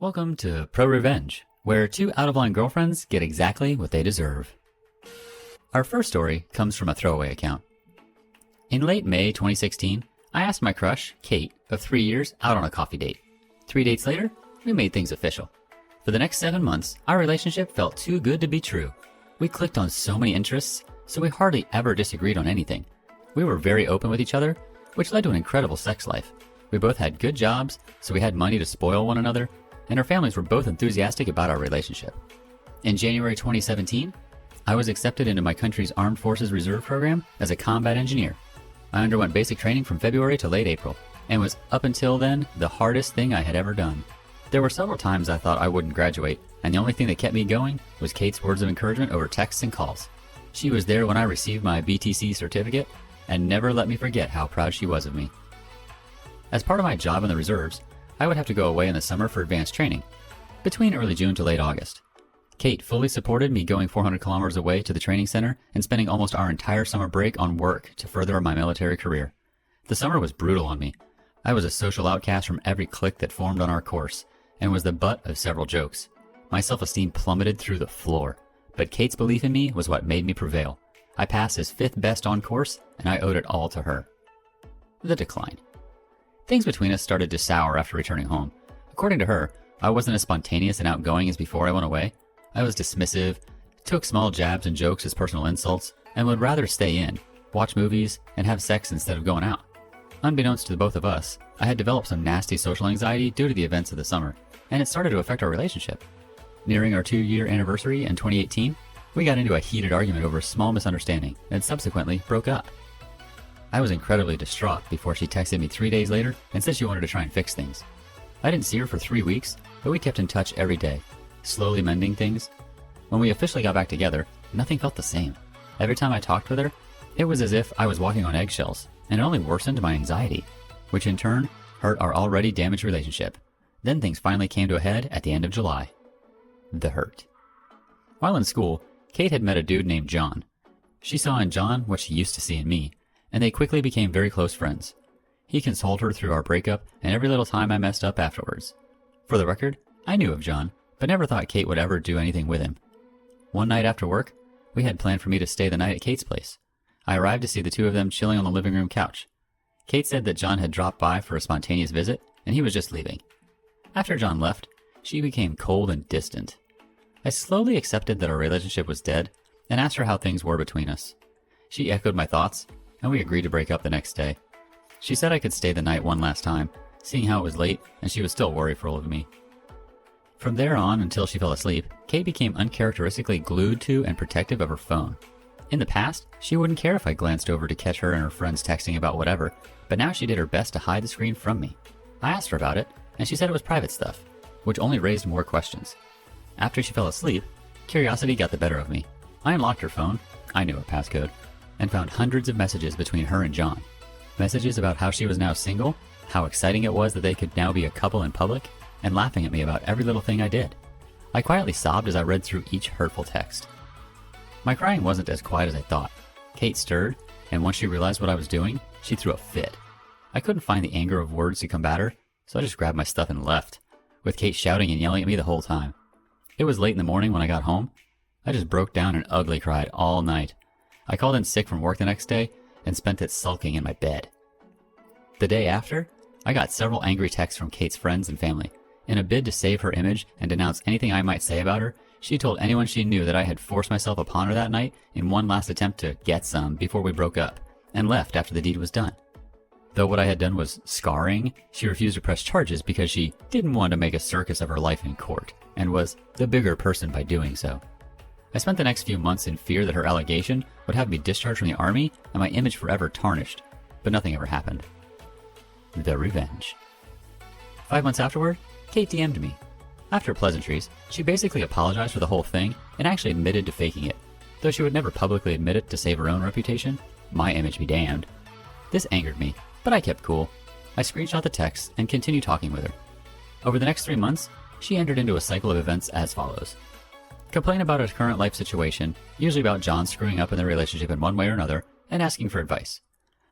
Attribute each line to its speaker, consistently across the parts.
Speaker 1: Welcome to Pro Revenge, where two out-of-line girlfriends get exactly what they deserve. Our first story comes from a throwaway account. In late May 2016, I asked my crush, Kate, of 3 years, out on a coffee date. 3 dates later, we made things official. For the next 7 months, our relationship felt too good to be true. We clicked on so many interests, so we hardly ever disagreed on anything. We were very open with each other, which led to an incredible sex life. We both had good jobs, so we had money to spoil one another, and our families were both enthusiastic about our relationship. In January 2017, I was accepted into my country's Armed Forces Reserve program as a combat engineer. I underwent basic training from February to late April, and was up until then the hardest thing I had ever done. There were several times I thought I wouldn't graduate, and the only thing that kept me going was Kate's words of encouragement over texts and calls. She was there when I received my BTC certificate, and never let me forget how proud she was of me. As part of my job in the reserves, I would have to go away in the summer for advanced training, between early June to late August. Kate fully supported me going 400 kilometers away to the training center and spending almost our entire summer break on work to further my military career. The summer was brutal on me. I was a social outcast from every clique that formed on our course, and was the butt of several jokes. My self-esteem plummeted through the floor, but Kate's belief in me was what made me prevail. I passed as 5th best on course, and I owed it all to her. The decline. Things between us started to sour after returning home. According to her, I wasn't as spontaneous and outgoing as before I went away. I was dismissive, took small jabs and jokes as personal insults, and would rather stay in, watch movies, and have sex instead of going out. Unbeknownst to the both of us, I had developed some nasty social anxiety due to the events of the summer, and it started to affect our relationship. Nearing our 2-year anniversary in 2018, we got into a heated argument over a small misunderstanding, and subsequently broke up. I was incredibly distraught before she texted me 3 days later and said she wanted to try and fix things. I didn't see her for 3 weeks, but we kept in touch every day, slowly mending things. When we officially got back together, nothing felt the same. Every time I talked with her, it was as if I was walking on eggshells, and it only worsened my anxiety, which in turn hurt our already damaged relationship. Then things finally came to a head at the end of July. The hurt. While in school, Kate had met a dude named John. She saw in John what she used to see in me, and they quickly became very close friends. He consoled her through our breakup and every little time I messed up afterwards. For the record, I knew of John, but never thought Kate would ever do anything with him. One night after work, we had planned for me to stay the night at Kate's place. I arrived to see the two of them chilling on the living room couch. Kate said that John had dropped by for a spontaneous visit, and he was just leaving. After John left, she became cold and distant. I slowly accepted that our relationship was dead, and asked her how things were between us. She echoed my thoughts, and we agreed to break up the next day. She said I could stay the night one last time, seeing how it was late, and she was still worryful of me. From there on until she fell asleep, Kate became uncharacteristically glued to and protective of her phone. In the past, she wouldn't care if I glanced over to catch her and her friends texting about whatever, but now she did her best to hide the screen from me. I asked her about it, and she said it was private stuff, which only raised more questions. After she fell asleep, curiosity got the better of me. I unlocked her phone, I knew her passcode, and found hundreds of messages between her and John. Messages about how she was now single, how exciting it was that they could now be a couple in public, and laughing at me about every little thing I did. I quietly sobbed as I read through each hurtful text. My crying wasn't as quiet as I thought. Kate stirred, and once she realized what I was doing, she threw a fit. I couldn't find the anger of words to combat her, so I just grabbed my stuff and left, with Kate shouting and yelling at me the whole time. It was late in the morning when I got home. I just broke down and ugly cried all night. I called in sick from work the next day and spent it sulking in my bed. The day after, I got several angry texts from Kate's friends and family. In a bid to save her image and denounce anything I might say about her, she told anyone she knew that I had forced myself upon her that night in one last attempt to get some before we broke up, and left after the deed was done. Though what I had done was scarring, she refused to press charges because she didn't want to make a circus of her life in court, and was the bigger person by doing so. I spent the next few months in fear that her allegation would have me discharged from the army and my image forever tarnished, but nothing ever happened. The revenge. 5 months afterward, Kate DM'd me. After pleasantries, she basically apologized for the whole thing and actually admitted to faking it. Though she would never publicly admit it to save her own reputation, my image be damned. This angered me, but I kept cool. I screenshot the text and continued talking with her. Over the next 3 months, she entered into a cycle of events as follows. Complain about her current life situation, usually about John screwing up in their relationship in one way or another, and asking for advice.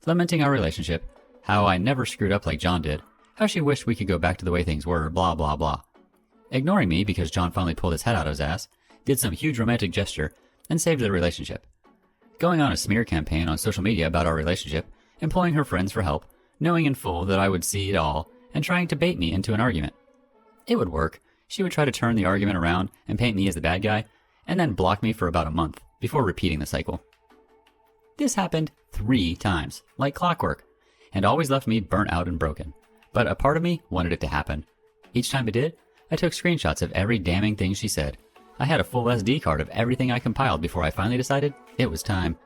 Speaker 1: Lamenting our relationship, how I never screwed up like John did, how she wished we could go back to the way things were, blah blah blah. ignoring me because John finally pulled his head out of his ass, did some huge romantic gesture, and saved the relationship. Going on a smear campaign on social media about our relationship, employing her friends for help, knowing in full that I would see it all, and trying to bait me into an argument. It would work. She would try to turn the argument around and paint me as the bad guy, and then block me for about a month before repeating the cycle. This happened 3 times, like clockwork, and always left me burnt out and broken. But a part of me wanted it to happen. Each time it did, I took screenshots of every damning thing she said. I had a full SD card of everything I compiled before I finally decided it was time.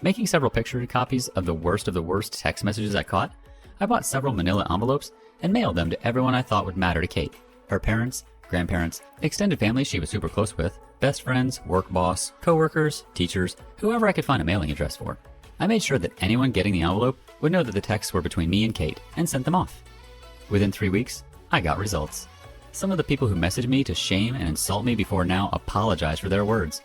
Speaker 1: Making several picture copies of the worst text messages I caught, I bought several manila envelopes and mailed them to everyone I thought would matter to Kate. Her parents, grandparents, extended family she was super close with, best friends, work boss, coworkers, teachers, whoever I could find a mailing address for. I made sure that anyone getting the envelope would know that the texts were between me and Kate and sent them off. Within 3 weeks, I got results. Some of the people who messaged me to shame and insult me before now apologized for their words.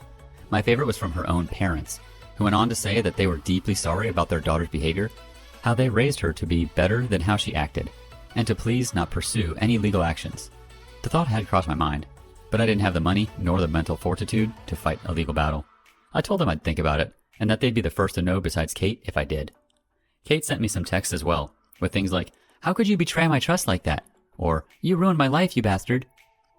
Speaker 1: My favorite was from her own parents, who went on to say that they were deeply sorry about their daughter's behavior, how they raised her to be better than how she acted, and to please not pursue any legal actions. The thought had crossed my mind, but I didn't have the money nor the mental fortitude to fight a legal battle. I told them I'd think about it, and that they'd be the first to know besides Kate if I did. Kate sent me some texts as well, with things like, "How could you betray my trust like that?" Or, "You ruined my life, you bastard."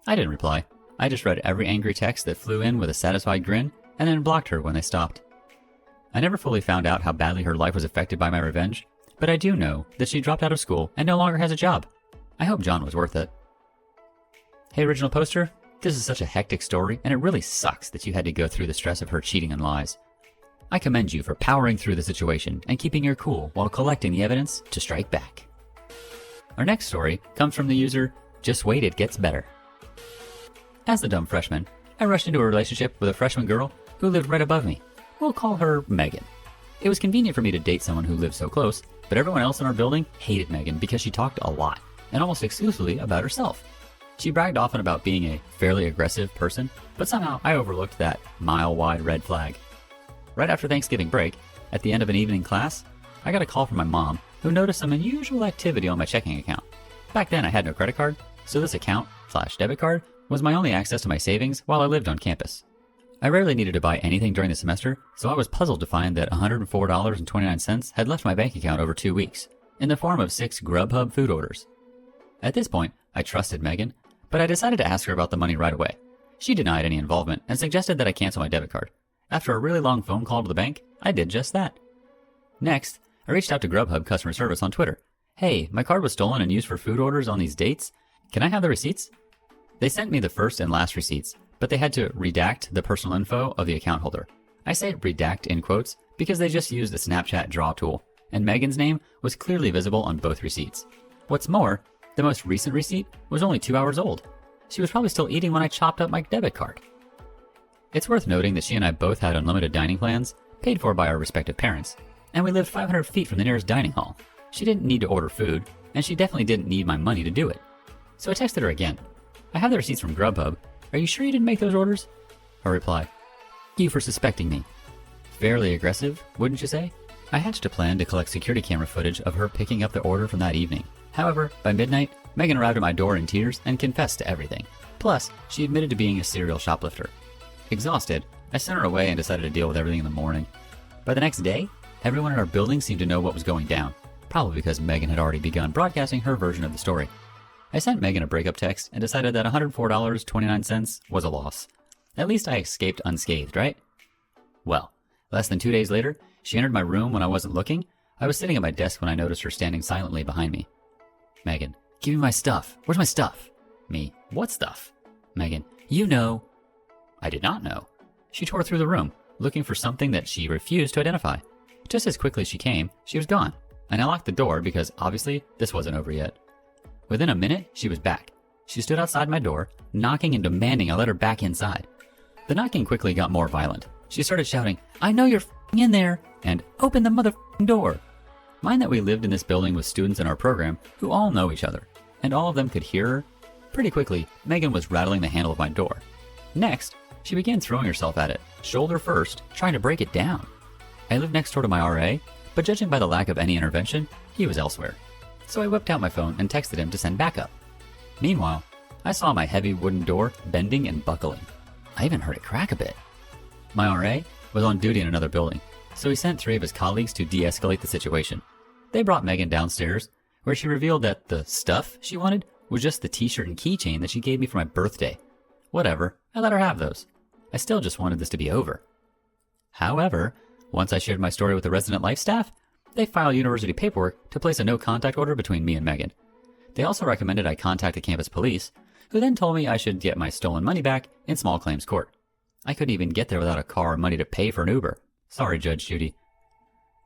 Speaker 1: I didn't reply. I just read every angry text that flew in with a satisfied grin, and then blocked her when they stopped. I never fully found out how badly her life was affected by my revenge, but I do know that she dropped out of school and no longer has a job. I hope John was worth it. Hey, original poster, this is such a hectic story, and it really sucks that you had to go through the stress of her cheating and lies. I commend you for powering through the situation and keeping your cool while collecting the evidence to strike back. Our next story comes from the user, "Just Wait It Gets Better." As a dumb freshman, I rushed into a relationship with a freshman girl who lived right above me. We'll call her Megan. It was convenient for me to date someone who lived so close, but everyone else in our building hated Megan because she talked a lot, and almost exclusively about herself. She bragged often about being a fairly aggressive person, but somehow I overlooked that mile-wide red flag. Right after Thanksgiving break, at the end of an evening class, I got a call from my mom, who noticed some unusual activity on my checking account. Back then I had no credit card, so this account/debit card was my only access to my savings while I lived on campus. I rarely needed to buy anything during the semester, so I was puzzled to find that $104.29 had left my bank account over 2 weeks, in the form of 6 Grubhub food orders. At this point, I trusted Megan, but I decided to ask her about the money right away. She denied any involvement and suggested that I cancel my debit card. After a really long phone call to the bank, I did just that. Next, I reached out to Grubhub customer service on Twitter. "Hey, my card was stolen and used for food orders on these dates. Can I have the receipts?" They sent me the first and last receipts, but they had to redact the personal info of the account holder. I say redact in quotes because they just used the Snapchat draw tool, and Megan's name was clearly visible on both receipts. What's more, the most recent receipt was only 2 hours old. She was probably still eating when I chopped up my debit card. It's worth noting that she and I both had unlimited dining plans, paid for by our respective parents, and we lived 500 feet from the nearest dining hall. She didn't need to order food, and she definitely didn't need my money to do it. So I texted her again. "I have the receipts from Grubhub. Are you sure you didn't make those orders?" Her reply, "Thank you for suspecting me." Fairly aggressive, wouldn't you say? I hatched a plan to collect security camera footage of her picking up the order from that evening. However, by midnight, Megan arrived at my door in tears and confessed to everything. Plus, she admitted to being a serial shoplifter. Exhausted, I sent her away and decided to deal with everything in the morning. By the next day, everyone in our building seemed to know what was going down, probably because Megan had already begun broadcasting her version of the story. I sent Megan a breakup text and decided that $104.29 was a loss. At least I escaped unscathed, right? Well, less than 2 days later, she entered my room when I wasn't looking. I was sitting at my desk when I noticed her standing silently behind me. Megan, "Give me my stuff. Where's my stuff?" Me, "What stuff?" Megan, "You know." I did not know. She tore through the room, looking for something that she refused to identify. Just as quickly as she came, she was gone, and I locked the door because obviously this wasn't over yet. Within a minute, she was back. She stood outside my door, knocking and demanding I let her back inside. The knocking quickly got more violent. She started shouting, "I know you're in there," and "Open the motherfucking door." Mind that we lived in this building with students in our program who all know each other, and all of them could hear her. Pretty quickly, Megan was rattling the handle of my door. Next, she began throwing herself at it, shoulder first, trying to break it down. I lived next door to my RA, but judging by the lack of any intervention, he was elsewhere. So I whipped out my phone and texted him to send backup. Meanwhile, I saw my heavy wooden door bending and buckling. I even heard it crack a bit. My RA was on duty in another building, so he sent 3 of his colleagues to de-escalate the situation. They brought Megan downstairs, where she revealed that the stuff she wanted was just the t-shirt and keychain that she gave me for my birthday. Whatever, I let her have those. I still just wanted this to be over. However, once I shared my story with the resident life staff, they filed university paperwork to place a no-contact order between me and Megan. They also recommended I contact the campus police, who then told me I should get my stolen money back in small claims court. I couldn't even get there without a car or money to pay for an Uber. Sorry, Judge Judy.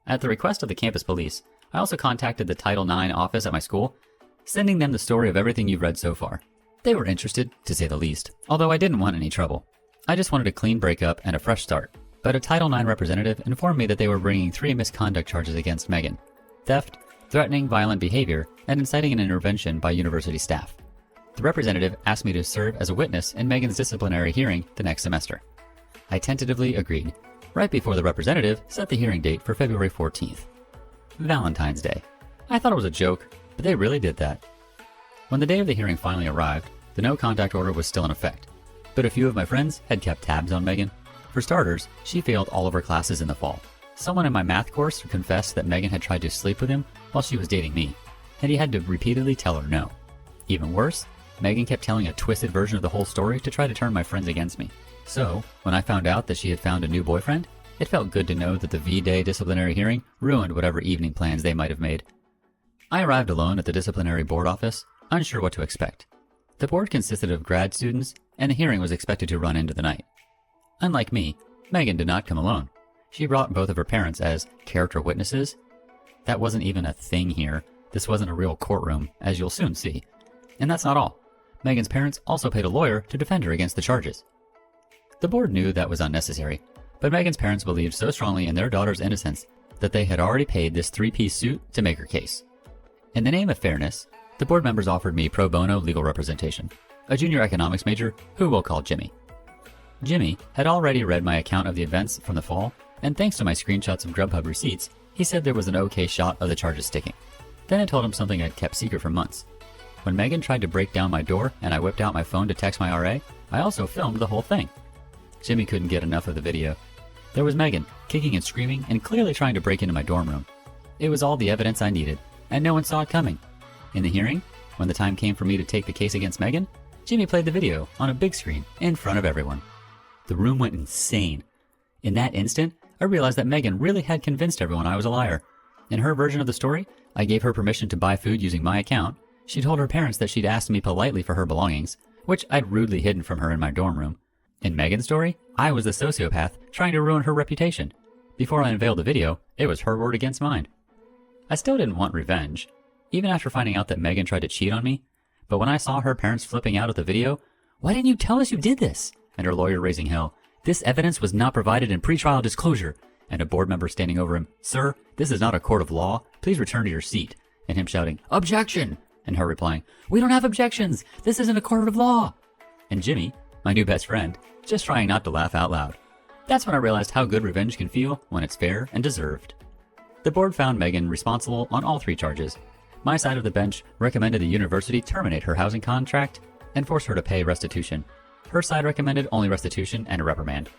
Speaker 1: At the request of the campus police, I also contacted the Title IX office at my school, sending them the story of everything you've read so far. They were interested, to say the least, although I didn't want any trouble. I just wanted a clean breakup and a fresh start. But a Title IX representative informed me that they were bringing 3 misconduct charges against Megan: theft, threatening violent behavior, and inciting an intervention by university staff. The representative asked me to serve as a witness in Megan's disciplinary hearing the next semester. I tentatively agreed, right before the representative set the hearing date for February 14th. Valentine's Day. I thought it was a joke, but they really did that. When the day of the hearing finally arrived, the no-contact order was still in effect, but a few of my friends had kept tabs on Megan. For starters, she failed all of her classes in the fall. Someone in my math course confessed that Megan had tried to sleep with him while she was dating me, and he had to repeatedly tell her no. Even worse, Megan kept telling a twisted version of the whole story to try to turn my friends against me. So, when I found out that she had found a new boyfriend, it felt good to know that the V-Day disciplinary hearing ruined whatever evening plans they might have made. I arrived alone at the disciplinary board office, unsure what to expect. The board consisted of grad students, and the hearing was expected to run into the night. Unlike me, Megan did not come alone. She brought both of her parents as character witnesses. That wasn't even a thing here. This wasn't a real courtroom, as you'll soon see. And that's not all. Megan's parents also paid a lawyer to defend her against the charges. The board knew that was unnecessary, but Megan's parents believed so strongly in their daughter's innocence that they had already paid this 3-piece suit to make her case. In the name of fairness, the board members offered me pro bono legal representation, a junior economics major who we'll call Jimmy. Jimmy had already read my account of the events from the fall, and thanks to my screenshots of Grubhub receipts, he said there was an okay shot of the charges sticking. Then I told him something I'd kept secret for months. When Megan tried to break down my door and I whipped out my phone to text my RA, I also filmed the whole thing. Jimmy couldn't get enough of the video. There was Megan, kicking and screaming and clearly trying to break into my dorm room. It was all the evidence I needed, and no one saw it coming. In the hearing, when the time came for me to take the case against Megan, Jimmy played the video on a big screen in front of everyone. The room went insane. In that instant, I realized that Megan really had convinced everyone I was a liar. In her version of the story, I gave her permission to buy food using my account. She told her parents that she'd asked me politely for her belongings, which I'd rudely hidden from her in my dorm room. In Megan's story, I was the sociopath trying to ruin her reputation. Before I unveiled the video, it was her word against mine. I still didn't want revenge, even after finding out that Megan tried to cheat on me. But when I saw her parents flipping out at the video, "Why didn't you tell us you did this?" and her lawyer raising hell, "This evidence was not provided in pretrial disclosure," and a board member standing over him, "Sir, this is not a court of law. Please return to your seat," and him shouting, "Objection!" and her replying, "We don't have objections. This isn't a court of law." And Jimmy, my new best friend, just trying not to laugh out loud. That's when I realized how good revenge can feel when it's fair and deserved. The board found Megan responsible on all 3 charges. My side of the bench recommended the university terminate her housing contract and force her to pay restitution. Her side recommended only restitution and a reprimand.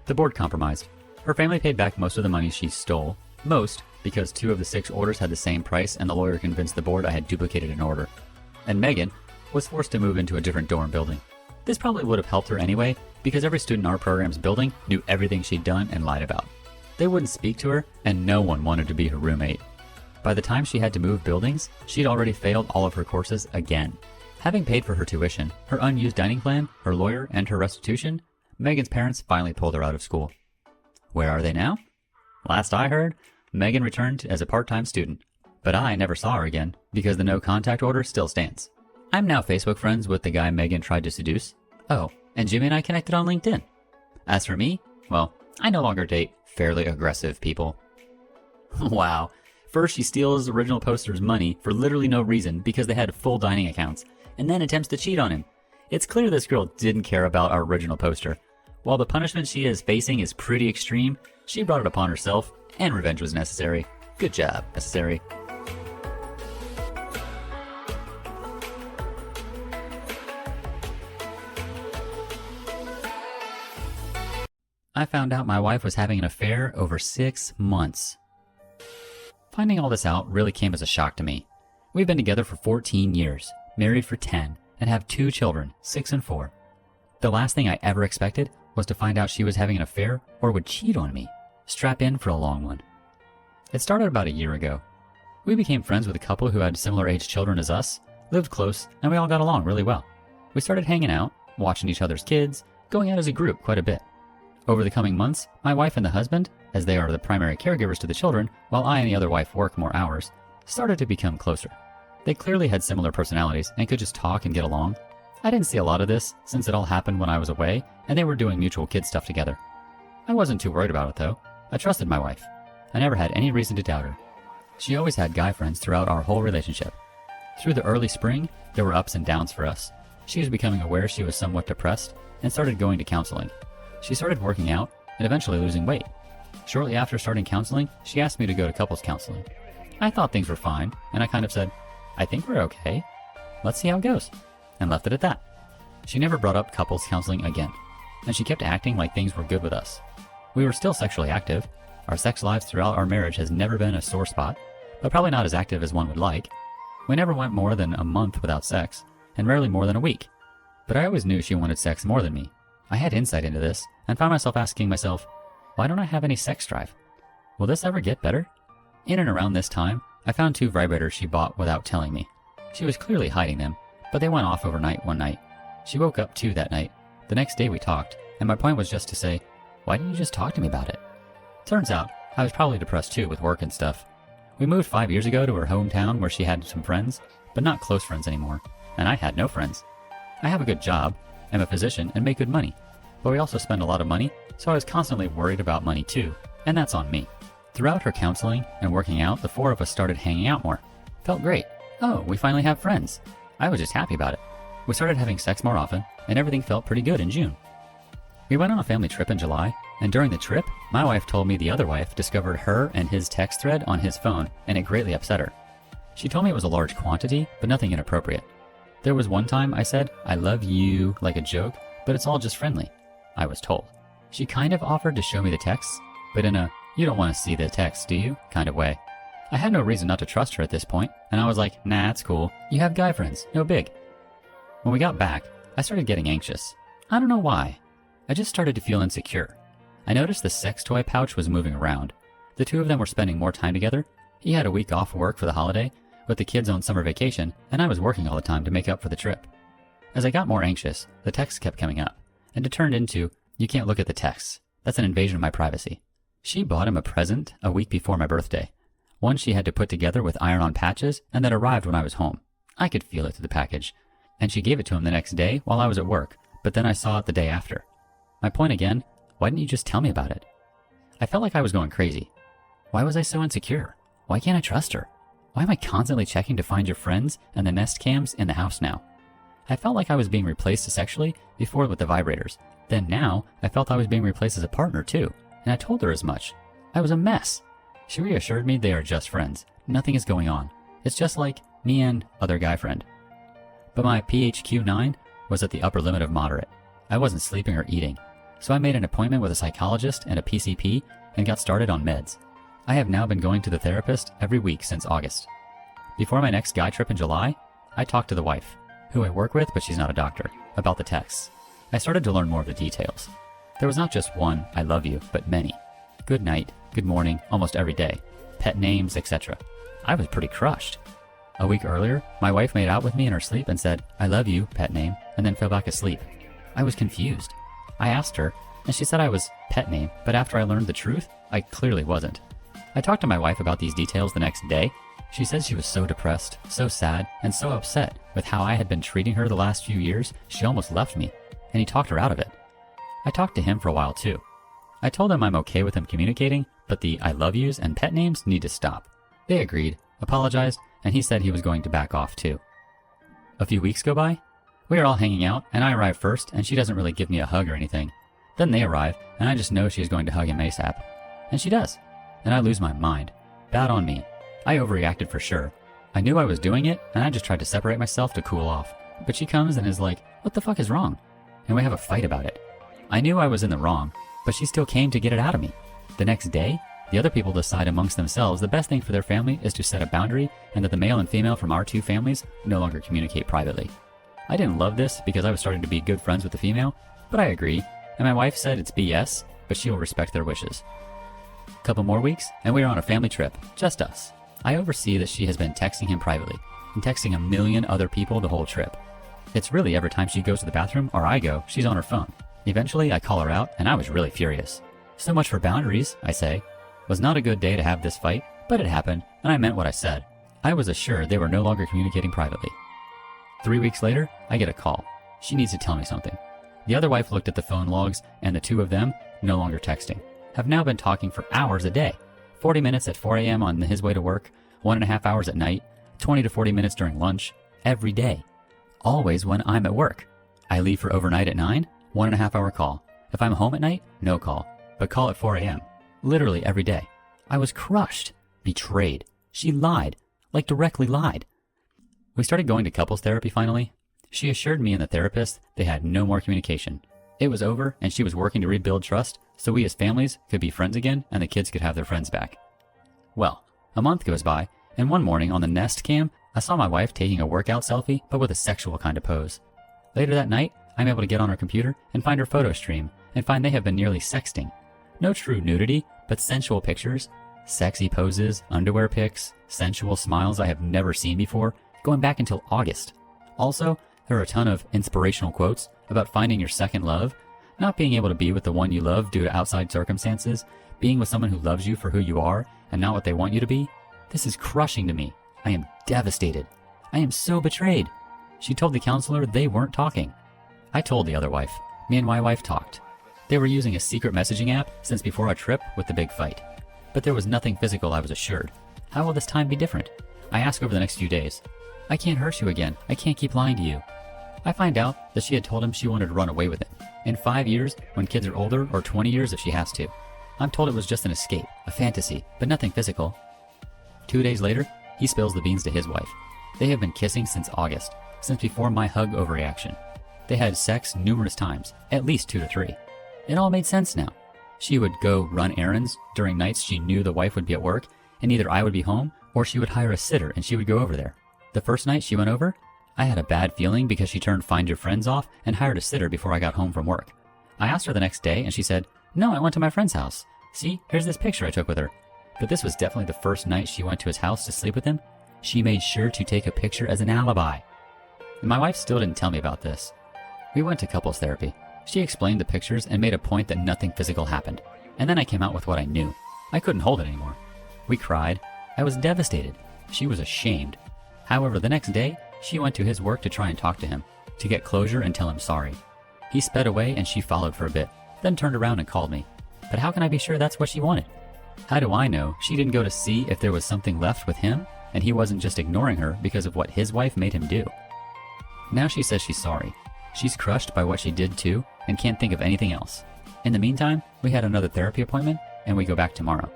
Speaker 1: The board compromised. Her family paid back most of the money she stole, most because 2 of the 6 orders had the same price and the lawyer convinced the board I had duplicated an order. And Megan was forced to move into a different dorm building. This probably would have helped her anyway, because every student in our program's building knew everything she'd done and lied about. They wouldn't speak to her, and no one wanted to be her roommate. By the time she had to move buildings, she'd already failed all of her courses again. Having paid for her tuition, her unused dining plan, her lawyer, and her restitution, Megan's parents finally pulled her out of school. Where are they now? Last I heard, Megan returned as a part-time student, but I never saw her again because the no-contact order still stands. I'm now Facebook friends with the guy Megan tried to seduce. Oh, and Jimmy and I connected on LinkedIn. As for me, well, I no longer date fairly aggressive people. Wow. First she steals original poster's money for literally no reason because they had full dining accounts, and then attempts to cheat on him. It's clear this girl didn't care about our original poster. While the punishment she is facing is pretty extreme, she brought it upon herself, and revenge was necessary. Good job, necessary. I found out my wife was having an affair over 6 months. Finding all this out really came as a shock to me. We've been together for 14 years, married for 10, and have 2 children, 6 and 4. The last thing I ever expected was to find out she was having an affair or would cheat on me. Strap in for a long one. It started about a year ago. We became friends with a couple who had similar age children as us, lived close, and we all got along really well. We started hanging out, watching each other's kids, going out as a group quite a bit. Over the coming months, my wife and the husband, as they are the primary caregivers to the children, while I and the other wife work more hours, started to become closer. They clearly had similar personalities and could just talk and get along. I didn't see a lot of this since it all happened when I was away and they were doing mutual kid stuff together. I wasn't too worried about it though. I trusted my wife. I never had any reason to doubt her. She always had guy friends throughout our whole relationship. Through the early spring, there were ups and downs for us. She was becoming aware she was somewhat depressed and started going to counseling. She started working out and eventually losing weight. Shortly after starting counseling, she asked me to go to couples counseling. I thought things were fine, and I kind of said, I think we're okay. Let's see how it goes, and left it at that. She never brought up couples counseling again, and she kept acting like things were good with us. We were still sexually active. Our sex lives throughout our marriage has never been a sore spot, but probably not as active as one would like. We never went more than a month without sex, and rarely more than a week. But I always knew she wanted sex more than me. I had insight into this, and found myself asking myself, why don't I have any sex drive? Will this ever get better? In and around this time, I found 2 vibrators she bought without telling me. She was clearly hiding them, but they went off overnight one night. She woke up too that night. The next day we talked, and my point was just to say, why didn't you just talk to me about it? Turns out, I was probably depressed too with work and stuff. We moved 5 years ago to her hometown where she had some friends, but not close friends anymore, and I had no friends. I have a good job, am a physician, and make good money, but we also spend a lot of money, so I was constantly worried about money too, and that's on me. Throughout her counseling and working out, the 4 of us started hanging out more. Felt great. Oh, we finally have friends. I was just happy about it. We started having sex more often, and everything felt pretty good in June. We went on a family trip in July, and during the trip, my wife told me the other wife discovered her and his text thread on his phone, and it greatly upset her. She told me it was a large quantity, but nothing inappropriate. There was one time I said, I love you, like a joke, but it's all just friendly, I was told. She kind of offered to show me the texts, but in a, you don't want to see the text, do you, kind of way. I had no reason not to trust her at this point, and I was like, nah, it's cool. You have guy friends, no big. When we got back, I started getting anxious. I don't know why. I just started to feel insecure. I noticed the sex toy pouch was moving around. The 2 of them were spending more time together. He had a week off work for the holiday, with the kids on summer vacation, and I was working all the time to make up for the trip. As I got more anxious, the texts kept coming up, and it turned into, you can't look at the texts. That's an invasion of my privacy. She bought him a present a week before my birthday. One she had to put together with iron-on patches, and that arrived when I was home. I could feel it through the package. And she gave it to him the next day while I was at work, but then I saw it the day after. My point again, why didn't you just tell me about it? I felt like I was going crazy. Why was I so insecure? Why can't I trust her? Why am I constantly checking to find your friends and the Nest cams in the house now? I felt like I was being replaced sexually before with the vibrators. Then now, I felt I was being replaced as a partner too, and I told her as much. I was a mess. She reassured me they are just friends. Nothing is going on. It's just like me and other guy friend. But my PHQ-9 was at the upper limit of moderate. I wasn't sleeping or eating, so I made an appointment with a psychologist and a PCP and got started on meds. I have now been going to the therapist every week since August. Before my next guy trip in July, I talked to the wife, who I work with but she's not a doctor, about the texts. I started to learn more of the details. There was not just one, I love you, but many. Good night, good morning, almost every day. Pet names, etc. I was pretty crushed. A week earlier, my wife made out with me in her sleep and said, I love you, pet name, and then fell back asleep. I was confused. I asked her, and she said I was pet name, but after I learned the truth, I clearly wasn't. I talked to my wife about these details the next day. She said she was so depressed, so sad, and so upset with how I had been treating her the last few years, she almost left me, and he talked her out of it. I talked to him for a while too. I told him I'm okay with him communicating, but the I love yous and pet names need to stop. They agreed, apologized, and he said he was going to back off too. A few weeks go by. We are all hanging out, and I arrive first, and she doesn't really give me a hug or anything. Then they arrive, and I just know she's going to hug him ASAP. And she does. And I lose my mind. Bad on me. I overreacted for sure. I knew I was doing it, and I just tried to separate myself to cool off. But she comes and is like, what the fuck is wrong? And we have a fight about it. I knew I was in the wrong, but she still came to get it out of me. The next day, the other people decide amongst themselves the best thing for their family is to set a boundary and that the male and female from our two families no longer communicate privately. I didn't love this because I was starting to be good friends with the female, but I agree, and my wife said it's BS, but she will respect their wishes. Couple more weeks, and we are on a family trip, just us. I oversee that she has been texting him privately, and texting a million other people the whole trip. It's really every time she goes to the bathroom or I go, she's on her phone. Eventually, I call her out, and I was really furious. So much for boundaries, I say. Was not a good day to have this fight, but it happened, and I meant what I said. I was assured they were no longer communicating privately. 3 weeks later, I get a call. She needs to tell me something. The other wife looked at the phone logs, and the two of them, no longer texting, have now been talking for hours a day. 40 minutes at 4 a.m. on his way to work, 1.5 hours at night, 20 to 40 minutes during lunch, every day. Always when I'm at work. I leave for overnight at 9, 1.5 hour call. If I'm home at night, no call, but call at 4 a.m. Literally every day. I was crushed, betrayed. She lied, like directly lied. We started going to couples therapy finally. She assured me and the therapist they had no more communication. It was over and she was working to rebuild trust so we as families could be friends again and the kids could have their friends back. Well, a month goes by and one morning on the Nest cam, I saw my wife taking a workout selfie but with a sexual kind of pose. Later that night, I'm able to get on her computer and find her photo stream and find they have been nearly sexting. No true nudity, but sensual pictures, sexy poses, underwear pics, sensual smiles I have never seen before, going back until August. Also, there are a ton of inspirational quotes about finding your second love, not being able to be with the one you love due to outside circumstances, being with someone who loves you for who you are and not what they want you to be. This is crushing to me. I am devastated. I am so betrayed. She told the counselor they weren't talking. I told the other wife. Me and my wife talked. They were using a secret messaging app since before our trip with the big fight. But there was nothing physical, I was assured. How will this time be different? I ask over the next few days. I can't hurt you again. I can't keep lying to you. I find out that she had told him she wanted to run away with him. In 5 years, when kids are older, or 20 years if she has to. I'm told it was just an escape, a fantasy, but nothing physical. 2 days later, he spills the beans to his wife. They have been kissing since August, since before my hug overreaction. They had sex numerous times, at least 2 to 3. It all made sense now. She would go run errands during nights she knew the wife would be at work, and either I would be home, or she would hire a sitter and she would go over there. The first night she went over, I had a bad feeling because she turned Find Your Friends off and hired a sitter before I got home from work. I asked her the next day and she said, "No, I went to my friend's house. See, here's this picture I took with her." But this was definitely the first night she went to his house to sleep with him. She made sure to take a picture as an alibi. And my wife still didn't tell me about this. We went to couples therapy. She explained the pictures and made a point that nothing physical happened. And then I came out with what I knew. I couldn't hold it anymore. We cried. I was devastated. She was ashamed. However, the next day, she went to his work to try and talk to him, to get closure and tell him sorry. He sped away and she followed for a bit, then turned around and called me. But how can I be sure that's what she wanted? How do I know she didn't go to see if there was something left with him and he wasn't just ignoring her because of what his wife made him do? Now she says she's sorry. She's crushed by what she did too and can't think of anything else. In the meantime, we had another therapy appointment and we go back tomorrow.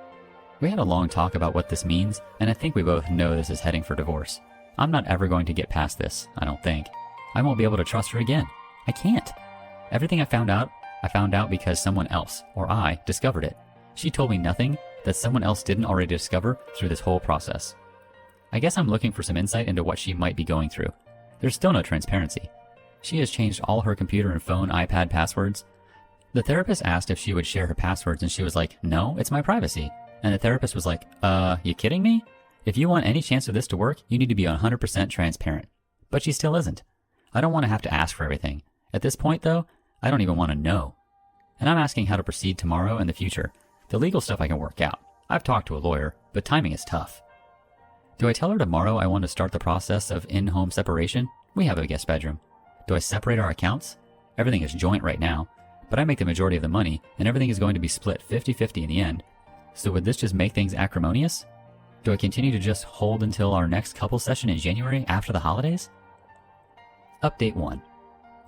Speaker 1: We had a long talk about what this means, and I think we both know this is heading for divorce. I'm not ever going to get past this, I don't think. I won't be able to trust her again. I can't. Everything I found out because someone else, or I, discovered it. She told me nothing that someone else didn't already discover through this whole process. I guess I'm looking for some insight into what she might be going through. There's still no transparency. She has changed all her computer and phone, iPad passwords. The therapist asked if she would share her passwords and she was like, "No, it's my privacy." And the therapist was like, you kidding me? If you want any chance of this to work, you need to be 100% transparent. But she still isn't. I don't want to have to ask for everything. At this point though, I don't even want to know. And I'm asking how to proceed tomorrow and the future. The legal stuff I can work out. I've talked to a lawyer, but timing is tough. Do I tell her tomorrow I want to start the process of in-home separation? We have a guest bedroom. Do I separate our accounts? Everything is joint right now, but I make the majority of the money and everything is going to be split 50-50 in the end. So would this just make things acrimonious? Do I continue to just hold until our next couple session in January after the holidays? Update 1.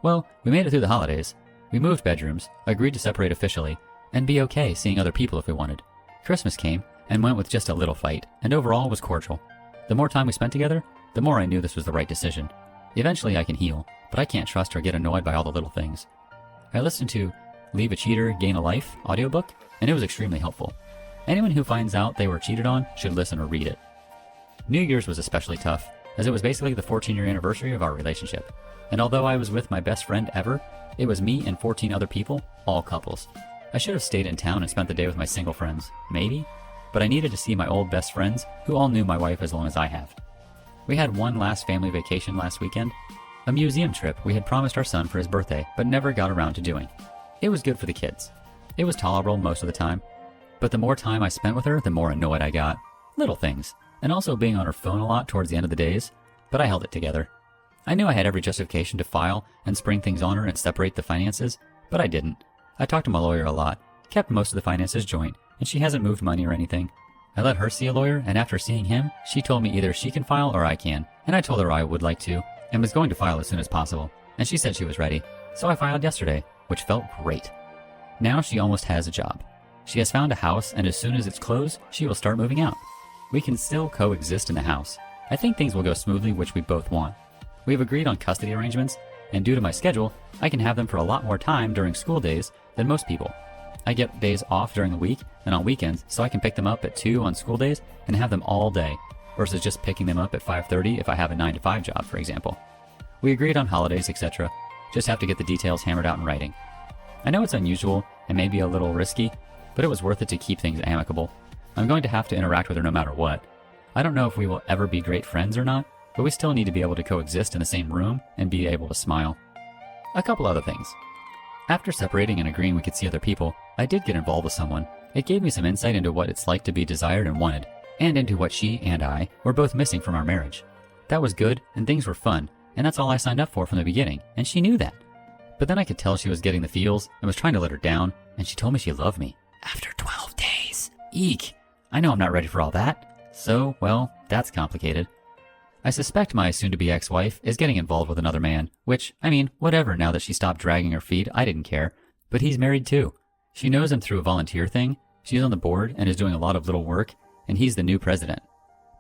Speaker 1: Well, we made it through the holidays. We moved bedrooms, agreed to separate officially, and be okay seeing other people if we wanted. Christmas came and went with just a little fight, and overall was cordial. The more time we spent together, the more I knew this was the right decision. Eventually I can heal, but I can't trust or get annoyed by all the little things. I listened to Leave a Cheater, Gain a Life audiobook, and it was extremely helpful. Anyone who finds out they were cheated on should listen or read it. New Year's was especially tough, as it was basically the 14-year anniversary of our relationship. And although I was with my best friend ever, it was me and 14 other people, all couples. I should have stayed in town and spent the day with my single friends, maybe, but I needed to see my old best friends who all knew my wife as long as I have. We had one last family vacation last weekend, a museum trip we had promised our son for his birthday but never got around to doing. It was good for the kids. It was tolerable most of the time, but the more time I spent with her, the more annoyed I got. Little things, and also being on her phone a lot towards the end of the days, but I held it together. I knew I had every justification to file and spring things on her and separate the finances, but I didn't. I talked to my lawyer a lot, kept most of the finances joint, and she hasn't moved money or anything. I let her see a lawyer, and after seeing him, she told me either she can file or I can, and I told her I would like to, and was going to file as soon as possible, and she said she was ready. So I filed yesterday, which felt great. Now she almost has a job. She has found a house, and as soon as it's closed, she will start moving out. We can still coexist in the house. I think things will go smoothly, which we both want. We have agreed on custody arrangements, and due to my schedule, I can have them for a lot more time during school days than most people. I get days off during the week and on weekends, so I can pick them up at 2 on school days and have them all day, versus just picking them up at 5:30 if I have a 9-to-5 job, for example. We agreed on holidays, etc. Just have to get the details hammered out in writing. I know it's unusual and maybe a little risky, but it was worth it to keep things amicable. I'm going to have to interact with her no matter what. I don't know if we will ever be great friends or not, but we still need to be able to coexist in the same room and be able to smile. A couple other things. After separating and agreeing we could see other people, I did get involved with someone. It gave me some insight into what it's like to be desired and wanted, and into what she and I were both missing from our marriage. That was good, and things were fun, and that's all I signed up for from the beginning, and she knew that. But then I could tell she was getting the feels and was trying to let her down, and she told me she loved me. After 12 days. Eek! I know I'm not ready for all that. So, well, that's complicated. I suspect my soon-to-be ex-wife is getting involved with another man, which, I mean, whatever now that she stopped dragging her feet, I didn't care. But he's married too. She knows him through a volunteer thing, she's on the board and is doing a lot of little work, and he's the new president.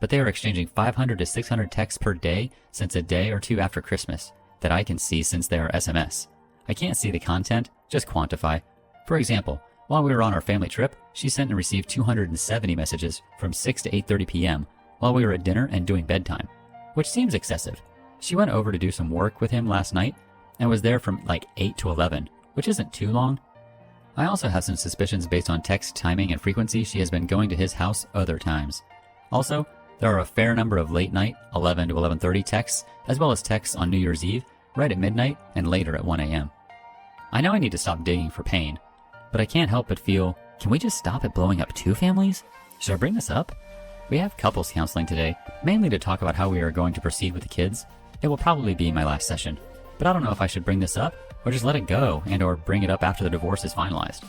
Speaker 1: But they are exchanging 500 to 600 texts per day since a day or two after Christmas, that I can see since they are SMS. I can't see the content, just quantify. For example, while we were on our family trip, she sent and received 270 messages from 6 to 8:30 p.m. while we were at dinner and doing bedtime, which seems excessive. She went over to do some work with him last night and was there from like 8 to 11, which isn't too long. I also have some suspicions based on text timing and frequency she has been going to his house other times. Also, there are a fair number of late night, 11 to 11:30 texts, as well as texts on New Year's Eve, right at midnight and later at 1 a.m. I know I need to stop digging for pain, but I can't help but feel, can we just stop at blowing up 2 families? Should I bring this up? We have couples counseling today, mainly to talk about how we are going to proceed with the kids. It will probably be my last session, but I don't know if I should bring this up or just let it go and or bring it up after the divorce is finalized.